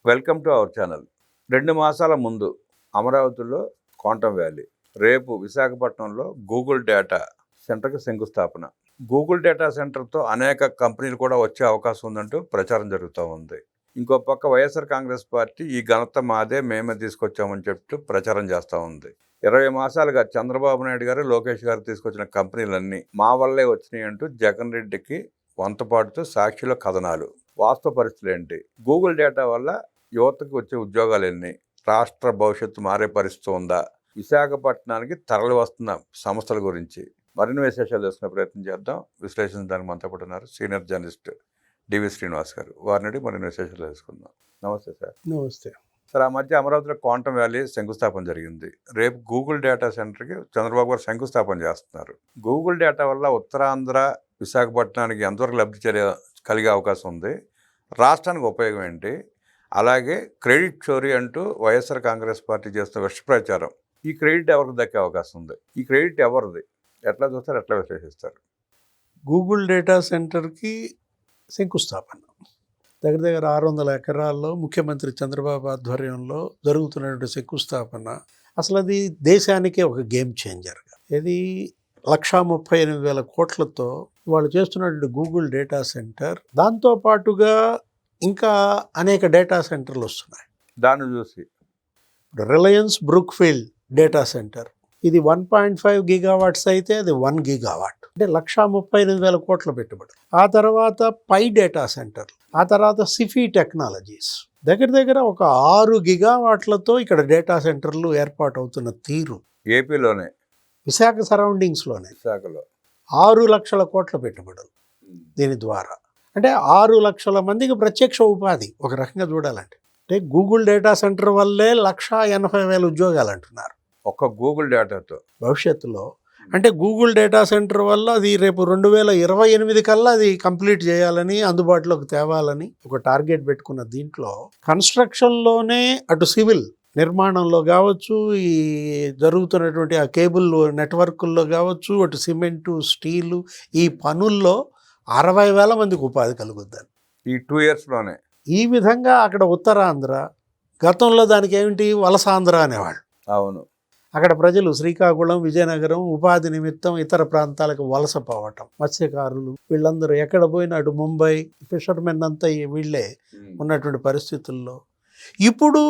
Welcome to our channel. 2 మాసాల ముందు అమరావతిలో క్వాంటమ్ వ్యాలీ, రేపు విశాఖపట్నంలో గూగుల్ డేటా సెంటర్కి శంకుస్థాపన. గూగుల్ డేటా సెంటర్తో అనేక కంపెనీలు కూడా వచ్చే అవకాశం ఉందంటూ ప్రచారం జరుగుతూ ఉంది. ఇంకో పక్క వైఎస్ఆర్ కాంగ్రెస్ పార్టీ ఈ ఘనత మాదే, మేమే తీసుకొచ్చామని చెప్తూ ప్రచారం చేస్తూ ఉంది. 20 మాసాలుగా చంద్రబాబు నాయుడు గారు, లోకేష్ గారు తీసుకొచ్చిన కంపెనీలన్నీ మా వల్లే వచ్చినాయి అంటూ జగన్ రెడ్డికి వంతపాటుతూ సాక్షిలో కథనాలు. వాస్తవ పరిస్థితులు ఏంటి? గూగుల్ డేటా వల్ల యువతకు వచ్చే ఉద్యోగాలు ఎన్ని? రాష్ట్ర భవిష్యత్తు మారే పరిస్థితి ఉందా? విశాఖపట్నానికి తరలి వస్తున్న సంస్థల గురించి మరిన్ని విశేషాలు తెలుసుకునే ప్రయత్నం చేద్దాం. విశ్లేషించడానికి మనతో పాటు ఉన్నారు సీనియర్ జర్నలిస్ట్ డివి శ్రీనివాస్ గారు. వారిని మరిన్ని విశేషాలు తెలుసుకుందాం. నమస్తే సార్. నమస్తే సార్, ఆ మధ్య అమరావతిలో క్వాంటమ్ వ్యాలీ శంకుస్థాపన జరిగింది. రేపు గూగుల్ డేటా సెంటర్కి చంద్రబాబు గారు శంకుస్థాపన చేస్తున్నారు. గూగుల్ డేటా వల్ల ఉత్తరాంధ్ర, విశాఖపట్నానికి ఎంతవరకు లబ్ధి కలిగే అవకాశం ఉంది? రాష్ట్రానికి ఉపయోగం ఏంటి? అలాగే క్రెడిట్ చోరీ అంటూ వైఎస్ఆర్ కాంగ్రెస్ పార్టీ చేస్తున్న విష ప్రచారం, ఈ క్రెడిట్ ఎవరికి దక్కే అవకాశం ఉంది? ఈ క్రెడిట్ ఎవరిది? ఎట్లా చూస్తారు, ఎట్లా విశ్లేషిస్తారు? గూగుల్ డేటా సెంటర్కి శంకుస్థాపన దగ్గర 600 ఎకరాల్లో ముఖ్యమంత్రి చంద్రబాబు ఆధ్వర్యంలో జరుగుతున్నటువంటి శంకుస్థాపన అసలు అది దేశానికే ఒక గేమ్ చేంజర్గా. ఇది 138,000 కోట్లతో వాళ్ళు చేస్తున్నటువంటి గూగుల్ డేటా సెంటర్, దాంతోపాటుగా ఇంకా అనేక డేటా సెంటర్లు వస్తున్నాయి. దాన్ని చూసి రిలయన్స్ బ్రూక్ఫీల్డ్ డేటా సెంటర్, ఇది 1.5 గిగావాట్స్ అయితే అది 1 గిగావాట్, అంటే 138,000 కోట్ల పెట్టుబడి. ఆ తర్వాత పై డేటా సెంటర్, ఆ తర్వాత సిఫీ టెక్నాలజీస్, దగ్గర ఒక 6 గిగావాట్లతో ఇక్కడ డేటా సెంటర్లు ఏర్పాటు అవుతున్న తీరు ఏపీలోనే, విశాఖ సరౌండింగ్స్లోనే విశాఖలో 6 లక్షల కోట్ల పెట్టుబడులు. దీని ద్వారా అంటే 6 లక్షల మందికి ప్రత్యక్ష ఉపాధి ఒక రకంగా చూడాలంటే. అంటే గూగుల్ డేటా సెంటర్ వల్లే 180,000 ఉద్యోగాలు అంటున్నారు ఒక్క గూగుల్ డేటాతో భవిష్యత్తులో. అంటే గూగుల్ డేటా సెంటర్ వల్ల అది రేపు 2028 కల్లా అది కంప్లీట్ చేయాలని, అందుబాటులోకి తేవాలని ఒక టార్గెట్ పెట్టుకున్న దీంట్లో కన్స్ట్రక్షన్లోనే అటు సివిల్ నిర్మాణంలో కావచ్చు, ఈ జరుగుతున్నటువంటి ఆ కేబుల్ నెట్వర్కుల్లో కావచ్చు, అటు సిమెంటు, స్టీలు, ఈ పనుల్లో 60,000 మందికి ఉపాధి కలుగుద్దని ఈ 2 ఇయర్స్లోనే. ఈ విధంగా అక్కడ ఉత్తరాంధ్ర, గతంలో దానికి ఏమిటి వలసాంధ్ర అనేవాళ్ళు. అవును, అక్కడ ప్రజలు శ్రీకాకుళం, విజయనగరం ఉపాధి నిమిత్తం ఇతర ప్రాంతాలకు వలస పోవటం, మత్స్యకారులు వీళ్ళందరూ ఎక్కడ పోయినా, అటు ముంబై ఫిషర్మెన్ అంతా వీళ్ళే ఉన్నటువంటి పరిస్థితుల్లో ఇప్పుడు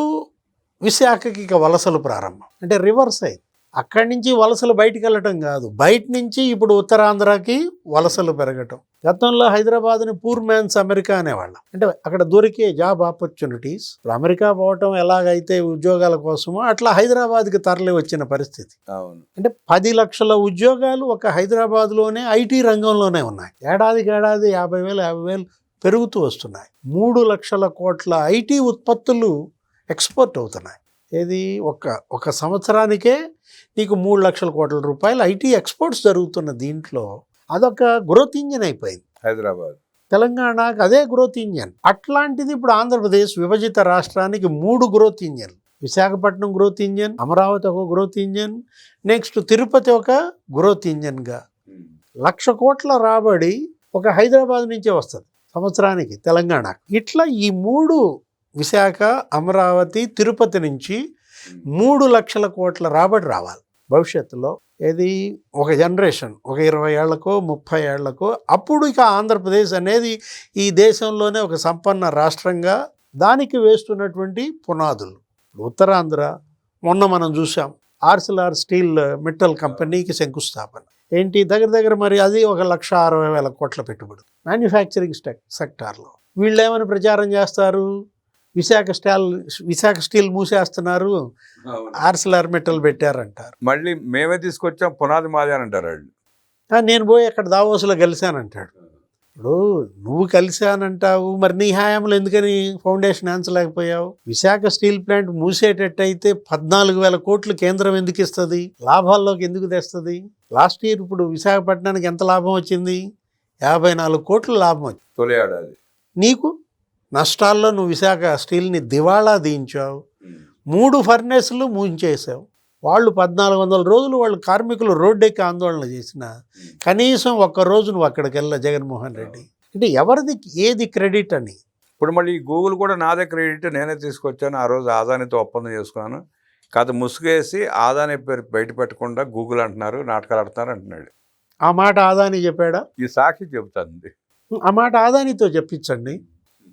విశాఖకి ఇక వలసలు ప్రారంభం. అంటే రివర్స్ అయింది. అక్కడి నుంచి వలసలు బయటికి వెళ్ళటం కాదు, బయట నుంచి ఇప్పుడు ఉత్తరాంధ్రకి వలసలు పెరగటం. గతంలో హైదరాబాద్ని పూర్ మ్యాన్స్ అమెరికా అనేవాళ్ళం. అంటే అక్కడ దొరికే జాబ్ ఆపర్చునిటీస్, అమెరికా పోవటం ఎలాగైతే ఉద్యోగాల కోసమో అట్లా హైదరాబాద్కి తరలి వచ్చిన పరిస్థితి. అవును, అంటే 10 లక్షల ఉద్యోగాలు ఒక హైదరాబాద్లోనే ఐటీ రంగంలోనే ఉన్నాయి. ఏడాదికి 50,000 పెరుగుతూ వస్తున్నాయి. 3 లక్షల కోట్ల ఐటీ ఉత్పత్తులు ఎక్స్పోర్ట్ అవుతున్నాయి. ఏది ఒక సంవత్సరానికే నీకు 3 లక్షల కోట్ల రూపాయలు ఐటీ ఎక్స్పోర్ట్స్ జరుగుతున్న దీంట్లో అదొక గ్రోత్ ఇంజన్ అయిపోయింది. హైదరాబాద్, తెలంగాణకు అదే గ్రోత్ ఇంజన్. అట్లాంటిది ఇప్పుడు ఆంధ్రప్రదేశ్ విభజిత రాష్ట్రానికి 3 growth engine. Visakhapatnam growth engine, Amaravati ఒక గ్రోత్ ఇంజన్, నెక్స్ట్ తిరుపతి ఒక గ్రోత్ ఇంజన్గా 1,00,000 కోట్ల రాబడి ఒక హైదరాబాద్ నుంచే వస్తుంది సంవత్సరానికి తెలంగాణకు. ఇట్లా ఈ 3 విశాఖ, అమరావతి, తిరుపతి నుంచి 3 లక్షల కోట్ల రాబడి రావాలి భవిష్యత్తులో. ఏది ఒక జనరేషన్, ఒక 20 ఏళ్లకో 30 ఏళ్లకో, అప్పుడు ఇక ఆంధ్రప్రదేశ్ అనేది ఈ దేశంలోనే ఒక సంపన్న రాష్ట్రంగా దానికి వేస్తున్నటువంటి పునాదులు. ఉత్తరాంధ్ర మొన్న మనం చూసాం, ఆర్సిలార్ స్టీల్ మెటల్ కంపెనీకి శంకుస్థాపన. ఏంటి దగ్గర మరి అది ఒక 1,60,000 కోట్ల పెట్టుబడి మ్యానుఫ్యాక్చరింగ్ సెక్టార్లో. వీళ్ళు ఏమని ప్రచారం చేస్తారు? విశాఖ స్టీల్ మూసేస్తున్నారు, ఆర్సిలార్ మెటల్ పెట్టారంటారు. మళ్ళీ మేమే తీసుకొచ్చాం, పునాది మాది అని అంటారు వాళ్ళు. నేను పోయి అక్కడ దావోస్లో కలిశానంటాడు. ఇప్పుడు నువ్వు కలిశానంటావు, మరి నీ హయాంలో ఎందుకని ఫౌండేషన్ ఆన్సలేకపోయావు? విశాఖ స్టీల్ ప్లాంట్ మూసేటట్టయితే 14,000 కోట్లు కేంద్రం ఎందుకు ఇస్తుంది? లాభాల్లోకి ఎందుకు తెస్తుంది? లాస్ట్ ఇయర్ ఇప్పుడు విశాఖపట్నానికి ఎంత లాభం వచ్చింది? 54 కోట్లు లాభం వచ్చింది తొలి ఏడాది. నీకు నష్టాల్లో నువ్వు విశాఖ స్టీల్ని దివాళా తీయించావు. 3 ఫర్నేసులు మూయించేసావు. వాళ్ళు 1,400 రోజులు వాళ్ళు కార్మికులు రోడ్డెక్కి ఆందోళన చేసిన కనీసం ఒక్కరోజు నువ్వు అక్కడికి వెళ్ళా జగన్మోహన్ రెడ్డి. అంటే ఎవరిది ఏది క్రెడిట్ అని ఇప్పుడు మళ్ళీ ఈ గూగుల్ కూడా నాదే క్రెడిట్, నేనే తీసుకొచ్చాను, ఆ రోజు ఆదానితో ఒప్పందం చేసుకున్నాను, కాదు ముసుగేసి ఆదాని పేరు బయట పెట్టకుండా గూగుల్ అంటున్నారు, నాటకాలు ఆడుతున్నారు అంటున్నాడు. ఆ మాట ఆదాని చెప్పాడా? ఈ సాక్షి చెబుతుంది. ఆ మాట ఆదానితో చెప్పించండి.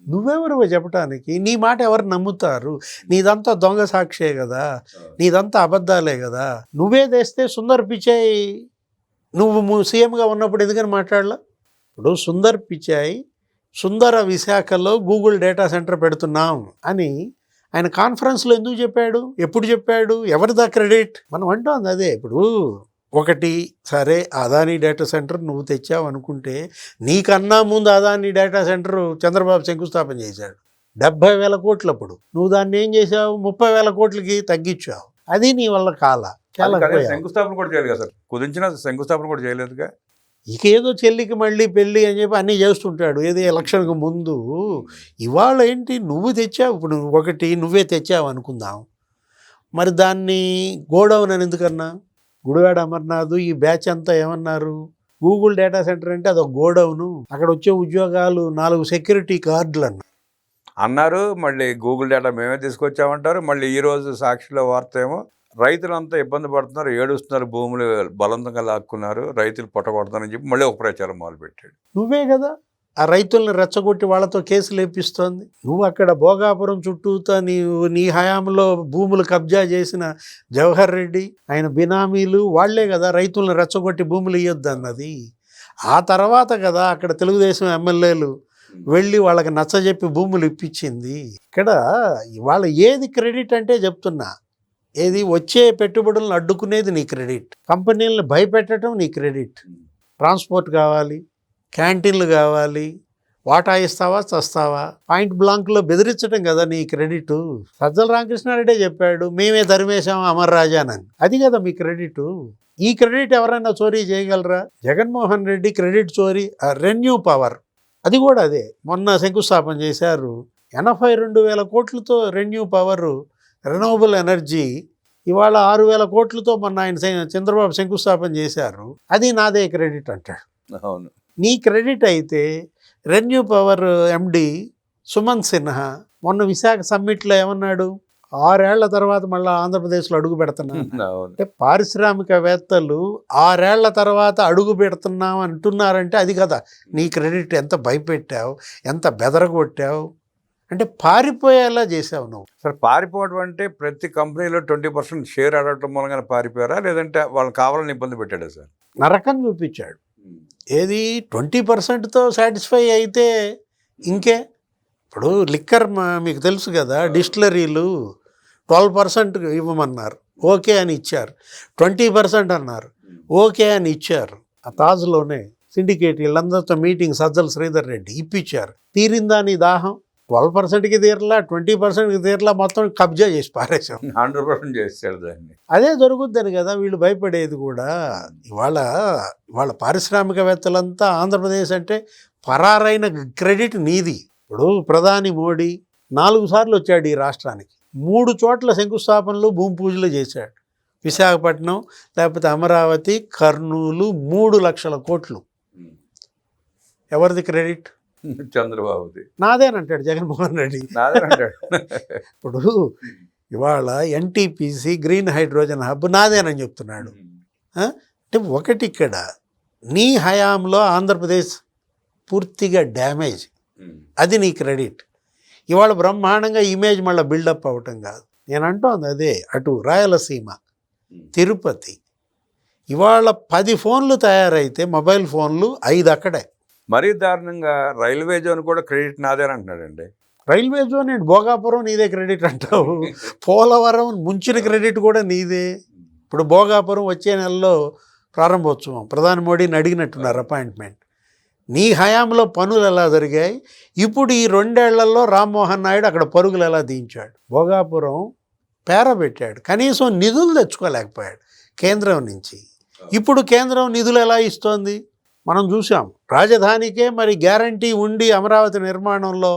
నువ్వెవరు చెప్పటానికి? నీ మాట ఎవరు నమ్ముతారు? నీదంతా దొంగ సాక్షే కదా, నీదంతా అబద్ధాలే కదా. నువ్వే తెస్తే సుందర్ పిచాయ్ నువ్వు సీఎంగా ఉన్నప్పుడు ఎందుకని మాట్లాడలా? ఇప్పుడు సుందర్ పిచాయ్ సుందర విశాఖలో గూగుల్ డేటా సెంటర్ పెడుతున్నాం అని ఆయన కాన్ఫరెన్స్లో ఎందుకు చెప్పాడు? ఎప్పుడు చెప్పాడు? ఎవరిదా క్రెడిట్? మనం అంటాం అదే. ఇప్పుడు ఒకటి సరే, అదానీ డేటా సెంటర్ నువ్వు తెచ్చావు అనుకుంటే, నీకన్నా ముందు అదానీ డేటా సెంటర్ చంద్రబాబు శంకుస్థాపన చేశాడు 70,000 కోట్లు. అప్పుడు నువ్వు దాన్ని ఏం చేసావు? 30,000 కోట్లకి తగ్గించావు. అది నీ వల్ల చాలా శంకుస్థాపన కూడా చేయలేదు కదా సార్, కుదించిన శంకుస్థాపన కూడా చేయలేదుగా. ఇక ఏదో చెల్లికి మళ్ళీ పెళ్ళి అని చెప్పి అన్నీ చేస్తుంటాడు, ఏది ఎలక్షన్కి ముందు. ఇవాళ ఏంటి, నువ్వు తెచ్చావు. ఇప్పుడు ఒకటి నువ్వే తెచ్చావు అనుకుందాం, మరి దాన్ని గోడౌన్ అని ఎందుకన్నా? గుడివాడ అమర్నాథ్ ఈ బ్యాచ్ అంతా ఏమన్నారు? గూగుల్ డేటా సెంటర్ అంటే అదొక గోడౌను, అక్కడ వచ్చే ఉద్యోగాలు 4 సెక్యూరిటీ గార్డులు అన్నారు. మళ్ళీ గూగుల్ డేటా మేమే తీసుకొచ్చామంటారు. మళ్ళీ ఈరోజు సాక్షిలో వార్త ఏమో రైతులంతా ఇబ్బంది పడుతున్నారు, ఏడుస్తున్నారు, భూములు బలవంతంగా లాక్కున్నారు, రైతులు పొట్టగొడతారని చెప్పి మళ్ళీ ఒక ప్రచారం మొదలుపెట్టాడు. నువ్వే కదా ఆ రైతులను రెచ్చగొట్టి వాళ్ళతో కేసులు వేపిస్తోంది. నువ్వు అక్కడ భోగాపురం చుట్టూతా నీ హయాంలో భూములు కబ్జా చేసిన జవహర్ రెడ్డి, ఆయన బినామీలు వాళ్ళే కదా రైతులను రెచ్చగొట్టి భూములు ఇవ్వద్దు అన్నది. ఆ తర్వాత కదా అక్కడ తెలుగుదేశం ఎమ్మెల్యేలు వెళ్ళి వాళ్ళకి నచ్చజెప్పి భూములు ఇప్పించింది. ఇక్కడ ఇవాళ ఏది క్రెడిట్ అంటే చెప్తున్నా, ఏది వచ్చే పెట్టుబడులను అడ్డుకునేది నీ క్రెడిట్, కంపెనీలను భయపెట్టడం నీ క్రెడిట్. ట్రాన్స్పోర్ట్ కావాలి, క్యాంటీన్లు కావాలి, వాటా ఇస్తావా చస్తావా, పాయింట్ బ్లాంక్లో బెదిరించడం కదా నీ క్రెడిట్. సజ్జల రామకృష్ణారెడ్డే చెప్పాడు, మేమే తరిమేశాం అమర్ రాజానని. అది కదా మీ క్రెడిట్. ఈ క్రెడిట్ ఎవరైనా చోరీ చేయగలరా? జగన్మోహన్ రెడ్డి క్రెడిట్ చోరీ. రెన్యూ పవర్ అది కూడా అదే, మొన్న శంకుస్థాపన చేశారు. 82,000 కోట్లతో రెన్యూ పవర్, రెన్యూవబుల్ ఎనర్జీ. ఇవాళ 6,000 కోట్లతో మొన్న ఆయన చంద్రబాబు శంకుస్థాపన చేశారు. అది నాదే క్రెడిట్ అంటాడు. అవును, నీ క్రెడిట్ అయితే రెన్యూ పవర్ ఎండి సుమన్ సిన్హా మొన్న విశాఖ సమ్మిట్లో ఏమన్నాడు? 6 ఏళ్ల తర్వాత మళ్ళీ ఆంధ్రప్రదేశ్లో అడుగు పెడుతున్నాం అంటే, పారిశ్రామికవేత్తలు 6 ఏళ్ల తర్వాత అడుగు పెడుతున్నాం అంటున్నారంటే అది కదా నీ క్రెడిట్. ఎంత భయపెట్టావు, ఎంత బెదరగొట్టావు, అంటే పారిపోయేలా చేసావు నువ్వు. సార్ పారిపోవడం అంటే ప్రతి కంపెనీలో 20% షేర్ అడగటం మూలంగా పారిపోయారా, లేదంటే వాళ్ళు కావాలని ఇబ్బంది పెట్టాడా సార్? నరకం చూపించాడు. ఏది 20%తో సాటిస్ఫై అయితే ఇంకే. ఇప్పుడు లిక్కర్ మీకు తెలుసు కదా, డిస్టిలరీలు 12% ఇవ్వమన్నారు, ఓకే అని ఇచ్చారు. 20% అన్నారు, ఓకే అని ఇచ్చారు. ఆ తాజ్లోనే సిండికేట్ వీళ్ళందరితో మీటింగ్, సజ్జల శ్రీధర్ రెడ్డి ఇప్పించారు. తీరిందా నీ దాహం? 12%కి తీరలా, 20%కి తీరలా, మొత్తం కబ్జా చేసి పారేసాం. 100% చేశాడు దాన్ని. అదే జరుగుద్దని కదా వీళ్ళు భయపడేది కూడా. ఇవాళ పారిశ్రామికవేత్తలంతా ఆంధ్రప్రదేశ్ అంటే పరారైన క్రెడిట్ నీది. ఇప్పుడు ప్రధాని మోడీ 4 సార్లు వచ్చాడు ఈ రాష్ట్రానికి, 3 చోట్ల శంకుస్థాపనలు, భూమి పూజలు చేశాడు. విశాఖపట్నం, లేకపోతే అమరావతి, కర్నూలు, 3 లక్షల కోట్లు. ఎవరిది క్రెడిట్? చంద్రబాబుది. నాదేనంటాడు జగన్మోహన్ రెడ్డి. నాదేనంటాడు. ఇప్పుడు ఇవాళ ఎన్టీపీసీ గ్రీన్ హైడ్రోజన్ హబ్ నాదేనని చెప్తున్నాడు. అంటే ఒకటి, ఇక్కడ నీ హయాంలో ఆంధ్రప్రదేశ్ పూర్తిగా డ్యామేజ్, అది నీ క్రెడిట్. ఇవాళ బ్రహ్మాండంగా ఇమేజ్ మళ్ళీ బిల్డప్ అవ్వటం కాదు. నేను అంటోంది అదే. అటు రాయలసీమ, తిరుపతి, ఇవాళ 10 ఫోన్లు తయారైతే మొబైల్ ఫోన్లు 5 అక్కడే. మరీ దారుణంగా రైల్వే జోన్ కూడా క్రెడిట్ నాదేని అంటున్నాడండి. రైల్వే జోన్ ఏంటి, భోగాపురం నీదే క్రెడిట్ అంటావు. పోలవరం ముంచిన క్రెడిట్ కూడా నీదే. ఇప్పుడు భోగాపురం వచ్చే నెలలో ప్రారంభోత్సవం, ప్రధాని మోడీని అడిగినట్టున్నారు అపాయింట్మెంట్. నీ హయాంలో పనులు ఎలా జరిగాయి, ఇప్పుడు ఈ 2 ఏళ్లలో రామ్మోహన్ నాయుడు అక్కడ పరుగులు ఎలా దించాడు. భోగాపురం పేరబెట్టాడు, కనీసం నిధులు తెచ్చుకోలేకపోయాడు కేంద్రం నుంచి. ఇప్పుడు కేంద్రం నిధులు ఎలా ఇస్తోంది మనం చూసాం. రాజధానికే మరి గ్యారంటీ ఉండి అమరావతి నిర్మాణంలో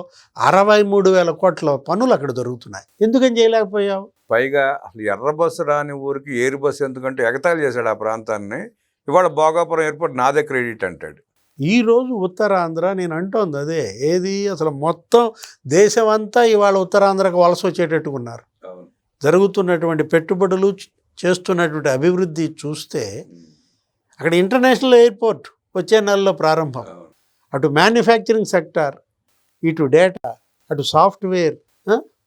63,000 కోట్ల పనులు అక్కడ దొరుకుతున్నాయి. ఎందుకని చేయలేకపోయావు? పైగా అసలు ఎర్ర బస్సు రాని ఊరికి ఏరు బస్సు ఎందుకంటే ఎగతాళి చేశాడు ఆ ప్రాంతాన్ని. ఇవాళ భోగాపురం ఎయిర్పోర్ట్ నాదే క్రెడిట్ అంటాడు. ఈరోజు ఉత్తరాంధ్ర నేను అంటోంది అదే, ఏది అసలు మొత్తం దేశం అంతా ఇవాళ ఉత్తరాంధ్రకు వలస వచ్చేటట్టుగా ఉన్నారు. జరుగుతున్నటువంటి పెట్టుబడులు, చేస్తున్నటువంటి అభివృద్ధి చూస్తే అక్కడ ఇంటర్నేషనల్ ఎయిర్పోర్ట్ వచ్చే నెలలో ప్రారంభం. అటు మ్యానుఫ్యాక్చరింగ్ సెక్టార్, ఇటు డేటా, అటు సాఫ్ట్వేర్,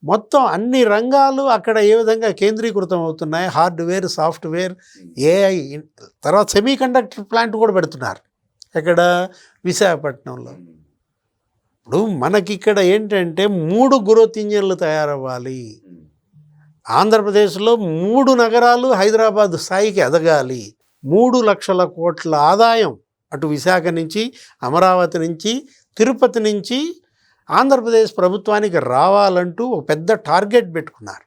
మొత్తం అన్ని రంగాలు అక్కడ ఏ విధంగా కేంద్రీకృతం అవుతున్నాయి. హార్డ్వేర్, సాఫ్ట్వేర్, ఏఐ, తర్వాత సెమీ కండక్టర్ ప్లాంట్ కూడా పెడుతున్నారు ఎక్కడ, విశాఖపట్నంలో. ఇప్పుడు మనకి ఇక్కడ ఏంటంటే 3 గ్రోత్ ఇంజన్లు తయారవ్వాలి. ఆంధ్రప్రదేశ్లో 3 నగరాలు హైదరాబాద్ స్థాయికి ఎదగాలి. 3 లక్షల కోట్ల ఆదాయం అటు విశాఖ నుంచి, అమరావతి నుంచి, తిరుపతి నుంచి ఆంధ్రప్రదేశ్ ప్రభుత్వానికి రావాలంటూ ఒక పెద్ద టార్గెట్ పెట్టుకున్నారు.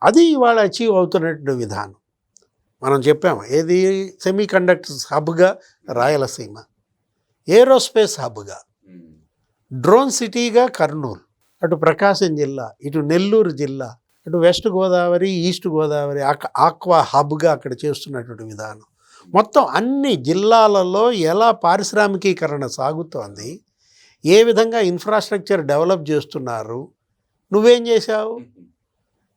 అది ఇవాళ అచీవ్ అవుతున్నటువంటి విధానం. మనం చెప్పాము ఏది, సెమీ కండక్టర్స్ హబ్గా రాయలసీమ, ఏరోస్పేస్ హబ్గా, డ్రోన్ సిటీగా కర్నూలు, అటు ప్రకాశం జిల్లా, ఇటు నెల్లూరు జిల్లా, అటు west Godavari, east Godavari aqua హబ్గా అక్కడ చేస్తున్నటువంటి విధానం. మొత్తం అన్ని జిల్లాలలో ఎలా పారిశ్రామికీకరణ సాగుతోంది, ఏ విధంగా ఇన్ఫ్రాస్ట్రక్చర్ డెవలప్ చేస్తున్నారు. నువ్వేం చేశావు?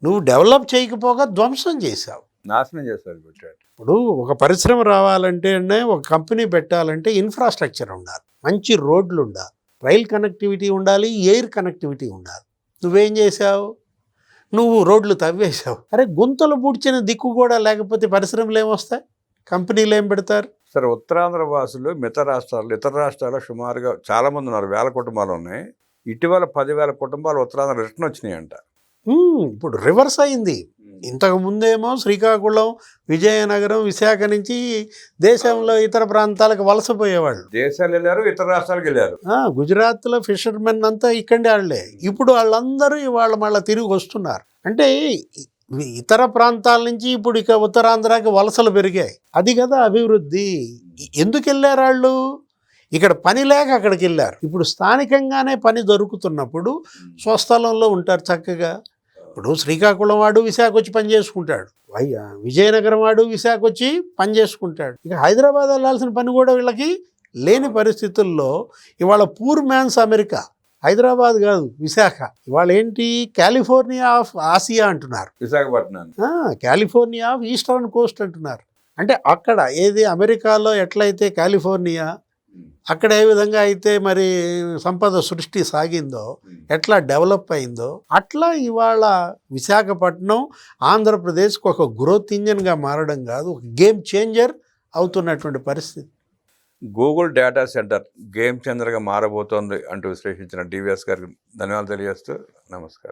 నువ్వు డెవలప్ చేయకపోగా ధ్వంసం చేశావు, నాశనం చేశారు. ఇప్పుడు ఒక పరిశ్రమ రావాలంటే, ఒక కంపెనీ పెట్టాలంటే ఇన్ఫ్రాస్ట్రక్చర్ ఉండాలి, మంచి రోడ్లు ఉండాలి, రైల్ కనెక్టివిటీ ఉండాలి, ఎయిర్ కనెక్టివిటీ ఉండాలి. నువ్వేం చేశావు? నువ్వు రోడ్లు తవ్వేశావు. అరే గుంతలు పూడ్చిన దిక్కు కూడా లేకపోతే పరిశ్రమలు ఏమొస్తాయి, కంపెనీలు ఏం పెడతారు? సరే, ఉత్తరాంధ్ర వాసులు ఇతర రాష్ట్రాల్లో సుమారుగా చాలామంది ఉన్నారు, 1000 కుటుంబాలు ఉన్నాయి. ఇటీవల 10,000 కుటుంబాలు ఉత్తరాంధ్ర రిటర్న్ వచ్చినాయంట. ఇప్పుడు రివర్స్ అయింది. ఇంతకు ముందేమో శ్రీకాకుళం, విజయనగరం, విశాఖ నుంచి దేశంలో ఇతర ప్రాంతాలకు వలసపోయేవాళ్ళు, దేశాలు వెళ్ళారు, ఇతర రాష్ట్రాలకు వెళ్ళారు. గుజరాత్లో ఫిషర్మెన్ అంతా ఇక్కడే వాళ్ళే. ఇప్పుడు వాళ్ళందరూ ఇవాళ మళ్ళీ తిరిగి వస్తున్నారు. అంటే ఇతర ప్రాంతాల నుంచి ఇప్పుడు ఇక ఉత్తరాంధ్రకి వలసలు పెరిగాయి. అది కదా అభివృద్ధి. ఎందుకు వెళ్ళారు వాళ్ళు? ఇక్కడ పని లేక అక్కడికి వెళ్ళారు. ఇప్పుడు స్థానికంగానే పని దొరుకుతున్నప్పుడు స్వస్థలంలో ఉంటారు చక్కగా. ఇప్పుడు శ్రీకాకుళం వాడు విశాఖ వచ్చి పని చేసుకుంటాడు, విజయనగరం వాడు విశాఖ వచ్చి పని చేసుకుంటాడు. ఇక హైదరాబాద్ వెళ్ళాల్సిన పని కూడా వీళ్ళకి లేని పరిస్థితుల్లో ఇవాళ పూర్ మ్యాన్స్ అమెరికా హైదరాబాద్ కాదు, విశాఖ. ఇవాళ ఏంటి, కాలిఫోర్నియా ఆఫ్ ఆసియా అంటున్నారు, Visakhapatnam. California of eastern Coast అంటున్నారు. అంటే అక్కడ ఏది అమెరికాలో ఎట్లయితే కాలిఫోర్నియా, అక్కడ ఏ విధంగా అయితే మరి సంపద సృష్టి సాగిందో, ఎట్లా డెవలప్ అయిందో, అట్లా ఇవాళ విశాఖపట్నం ఆంధ్రప్రదేశ్కి ఒక గ్రోత్ ఇంజన్గా మారడం కాదు, ఒక గేమ్ చేంజర్ అవుతున్నటువంటి పరిస్థితి. గూగుల్ డేటా సెంటర్ గేమ్ చేంజర్గా మారబోతోంది అంటూ విశ్లేషించిన డివిఎస్ గారికి ధన్యవాదాలు తెలియజేస్తూ నమస్కారం.